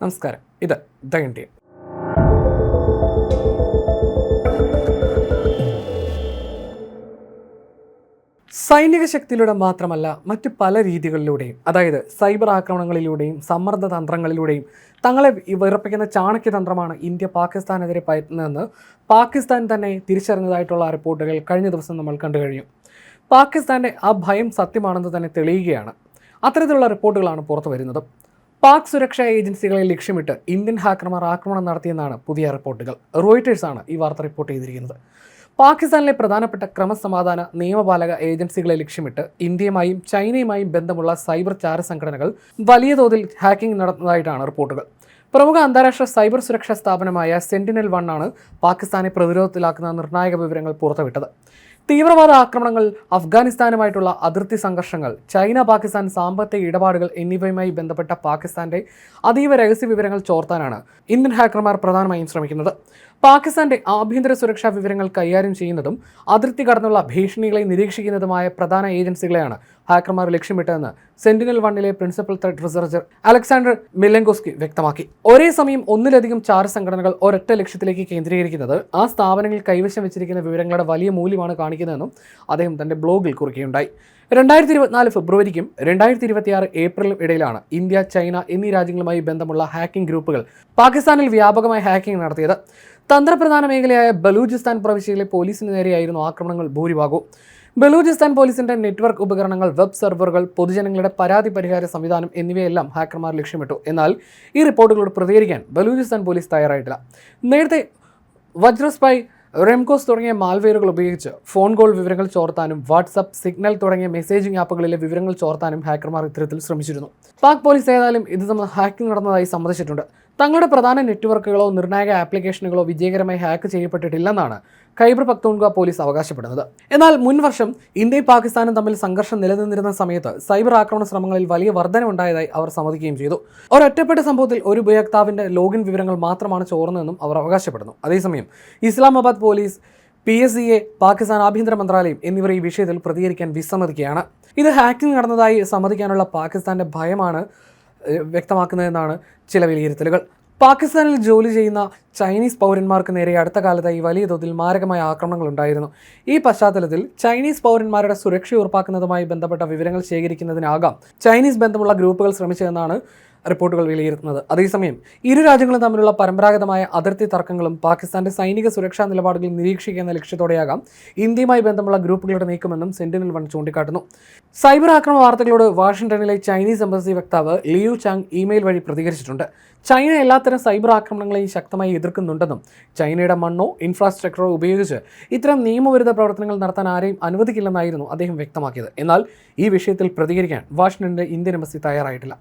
നമസ്കാരം, ഇത് the Indian. സൈനിക ശക്തിയിലൂടെ മാത്രമല്ല, മറ്റ് പല രീതികളിലൂടെയും, അതായത് സൈബർ ആക്രമണങ്ങളിലൂടെയും സമ്മർദ്ദ തന്ത്രങ്ങളിലൂടെയും തങ്ങളെ വിറപ്പിക്കുന്ന ചാണക്യതന്ത്രമാണ് ഇന്ത്യ പാകിസ്ഥാനെതിരെ പയറ്റുന്നതെന്ന് പാകിസ്ഥാൻ തന്നെ തിരിച്ചറിഞ്ഞതായിട്ടുള്ള റിപ്പോർട്ടുകൾ കഴിഞ്ഞ ദിവസം നമ്മൾ കണ്ടു കഴിഞ്ഞു. പാകിസ്ഥാൻ്റെ ആ ഭയം സത്യമാണെന്ന് തന്നെ തെളിയുകയാണ്. അത്തരത്തിലുള്ള റിപ്പോർട്ടുകളാണ് പുറത്തു വരുന്നത്. പാക് സുരക്ഷാ ഏജൻസികളെ ലക്ഷ്യമിട്ട് ഇന്ത്യൻ ഹാക്കർമാർ ആക്രമണം നടത്തിയെന്നാണ് പുതിയ റിപ്പോർട്ടുകൾ. റോയിട്ടേഴ്സാണ് ഈ വാർത്ത റിപ്പോർട്ട് ചെയ്തിരിക്കുന്നത്. പാകിസ്ഥാനിലെ പ്രധാനപ്പെട്ട ക്രമസമാധാന നിയമപാലക ഏജൻസികളെ ലക്ഷ്യമിട്ട് ഇന്ത്യയുമായും ചൈനയുമായും ബന്ധമുള്ള സൈബർ ചാരസംഘടനകൾ വലിയ തോതിൽ ഹാക്കിംഗ് നടത്തുന്നതായിട്ടാണ് റിപ്പോർട്ടുകൾ. പ്രമുഖ അന്താരാഷ്ട്ര സൈബർ സുരക്ഷാ സ്ഥാപനമായ സെന്റിനൽ-1 ആണ് പാകിസ്ഥാനെ പ്രതിരോധത്തിലാക്കുന്ന നിർണായക വിവരങ്ങൾ പുറത്തുവിട്ടത്. തീവ്രവാദ ആക്രമണങ്ങൾ, അഫ്ഗാനിസ്ഥാനുമായിട്ടുള്ള അതിർത്തി സംഘർഷങ്ങൾ, ചൈന പാകിസ്ഥാൻ സാമ്പത്തിക ഇടപാടുകൾ എന്നിവയുമായി ബന്ധപ്പെട്ട പാകിസ്ഥാന്റെ അതീവ രഹസ്യ വിവരങ്ങൾ ചോർത്താനാണ് ഇന്ത്യൻ ഹാക്കർമാർ പ്രധാനമായും ശ്രമിക്കുന്നത്. പാകിസ്ഥാന്റെ ആഭ്യന്തര സുരക്ഷാ വിവരങ്ങൾ കൈകാര്യം ചെയ്യുന്നതും അതിർത്തി കടന്നുള്ള ഭീഷണികളെ നിരീക്ഷിക്കുന്നതുമായ പ്രധാന ഏജൻസികളെയാണ് ഹാക്കർമാർ ലക്ഷ്യമിട്ടതെന്ന് സെന്റിനൽ-1 പ്രിൻസിപ്പൽ ത്രെറ്റ് റിസർച്ചർ അലക്സാണ്ടർ മിലെങ്കോസ്കി വ്യക്തമാക്കി. ഒരേ സമയം ഒന്നിലധികം ചാര സംഘടനകൾ ഒരൊറ്റ ലക്ഷ്യത്തിലേക്ക് കേന്ദ്രീകരിക്കുന്നത് ആ സ്ഥാപനങ്ങൾ കൈവശം വെച്ചിരിക്കുന്ന വിവരങ്ങളുടെ വലിയ മൂല്യമാണ് കാണിക്കുന്നതെന്നും അദ്ദേഹം തന്റെ ബ്ലോഗിൽ കുറിക്കുകയുണ്ടായി. 2024 ഫെബ്രുവരിക്കും 2026 ഏപ്രിലും ഇടയിലാണ് ഇന്ത്യ, ചൈന എന്നീ രാജ്യങ്ങളുമായി ബന്ധമുള്ള ഹാക്കിംഗ് ഗ്രൂപ്പുകൾ പാകിസ്ഥാനിൽ വ്യാപകമായി ഹാക്കിംഗ് നടത്തിയത്. തന്ത്രപ്രധാന മേഖലയായ ബലൂചിസ്ഥാൻ പ്രവിശ്യയിലെ പോലീസിന് നേരെയായിരുന്നു ആക്രമണങ്ങൾ ഭൂരിഭാഗവും. ബലൂചിസ്ഥാൻ പോലീസിന്റെ നെറ്റ്വർക്ക് ഉപകരണങ്ങൾ, വെബ് സെർവറുകൾ, പൊതുജനങ്ങളുടെ പരാതി പരിഹാര സംവിധാനം എന്നിവയെല്ലാം ഹാക്കർമാർ ലക്ഷ്യമിട്ടു. എന്നാൽ ഈ റിപ്പോർട്ടുകളോട് പ്രതികരിക്കാൻ ബലൂചിസ്ഥാൻ പോലീസ് തയ്യാറായിട്ടില്ല. നേരത്തെ വജ്രസ്പൈ, റെംകോസ് തുടങ്ങിയ മാൽവെയറുകൾ ഉപയോഗിച്ച് ഫോൺ കോൾ വിവരങ്ങൾ ചോർത്താനും വാട്സപ്പ്, സിഗ്നൽ തുടങ്ങിയ മെസ്സേജിംഗ് ആപ്പുകളിലെ വിവരങ്ങൾ ചോർത്താനും ഹാക്കർമാർ ഇത്തരത്തിൽ ശ്രമിച്ചിരുന്നു. പാക് പോലീസ് ഏതായാലും ഇത് ഹാക്കിംഗ് നടന്നതായി സമ്മതിച്ചിട്ടുണ്ട്. തങ്ങളുടെ പ്രധാന നെറ്റ്വർക്കുകളോ നിർണായക ആപ്ലിക്കേഷനുകളോ വിജയകരമായി ഹാക്ക് ചെയ്യപ്പെട്ടിട്ടില്ലെന്നാണ് ഖൈബർ പക്തൂൺഖ്വ പോലീസ് അവകാശപ്പെടുന്നത്. എന്നാൽ മുൻവർഷം ഇന്ത്യയും പാകിസ്ഥാനും തമ്മിൽ സംഘർഷം നിലനിന്നിരുന്ന സമയത്ത് സൈബർ ആക്രമണ ശ്രമങ്ങളിൽ വലിയ വർധനവുണ്ടായതായി അവർ സമ്മതിക്കുകയും ചെയ്തു. ഒരൊറ്റപ്പെട്ട സംഭവത്തിൽ ഒരു ഉപയോക്താവിന്റെ ലോഗിൻ വിവരങ്ങൾ മാത്രമാണ് ചോർന്നതെന്നും അവർ അവകാശപ്പെടുന്നു. അതേസമയം ഇസ്ലാമാബാദ് പോലീസ്, PSCA, പാകിസ്ഥാൻ ആഭ്യന്തര മന്ത്രാലയം എന്നിവർ ഈ വിഷയത്തിൽ പ്രതികരിക്കാൻ വിസമ്മതിക്കുകയാണ്. ഇത് ഹാക്കിംഗ് നടന്നതായി സമ്മതിക്കാനുള്ള പാകിസ്ഥാന്റെ ഭയമാണ് വ്യക്തമാക്കുന്നതെന്നാണ് ചില വിലയിരുത്തലുകൾ. പാകിസ്ഥാനിൽ ജോലി ചെയ്യുന്ന ചൈനീസ് പൗരന്മാർക്ക് നേരെ അടുത്ത കാലത്തായി വലിയ തോതിൽ മാരകമായ ആക്രമണങ്ങൾ ഉണ്ടായിരുന്നു. ഈ പശ്ചാത്തലത്തിൽ ചൈനീസ് പൗരന്മാരുടെ സുരക്ഷ ഉറപ്പാക്കുന്നതുമായി ബന്ധപ്പെട്ട വിവരങ്ങൾ ശേഖരിക്കുന്നതിനാകാം ചൈനീസ് ബന്ധമുള്ള ഗ്രൂപ്പുകൾ ശ്രമിച്ചതെന്നാണ് റിപ്പോർട്ടുകൾ വിലയിരുത്തുന്നത്. അതേസമയം ഇരു രാജ്യങ്ങളും തമ്മിലുള്ള പരമ്പരാഗതമായ അതിർത്തി തർക്കങ്ങളും പാകിസ്ഥാന്റെ സൈനിക സുരക്ഷാ നിലപാടുകൾ നിരീക്ഷിക്കുന്ന ലക്ഷ്യത്തോടെയാകാം ഇന്ത്യയുമായി ബന്ധമുള്ള ഗ്രൂപ്പുകളുടെ നീക്കമെന്നും സെന്റിനൽ-1 ചൂണ്ടിക്കാട്ടുന്നു. സൈബർ ആക്രമണ വാർത്തകളോട് വാഷിംഗ്ടണിലെ ചൈനീസ് എംബസി വക്താവ് ലിയു ചാങ് ഇമെയിൽ വഴി പ്രതികരിച്ചിട്ടുണ്ട്. ചൈന എല്ലാത്തരം സൈബർ ആക്രമണങ്ങളെയും ശക്തമായി എതിർക്കുന്നുണ്ടെന്നും ചൈനയുടെ മണ്ണോ ഇൻഫ്രാസ്ട്രക്ചറോ ഉപയോഗിച്ച് ഇത്തരം നിയമവിരുദ്ധ പ്രവർത്തനങ്ങൾ നടത്താൻ ആരെയും അനുവദിക്കില്ലെന്നായിരുന്നു അദ്ദേഹം വ്യക്തമാക്കിയത്. എന്നാൽ ഈ വിഷയത്തിൽ പ്രതികരിക്കാൻ വാഷിംഗ്ടണിലെ ഇന്ത്യൻ എംബസി തയ്യാറായിട്ടില്ല.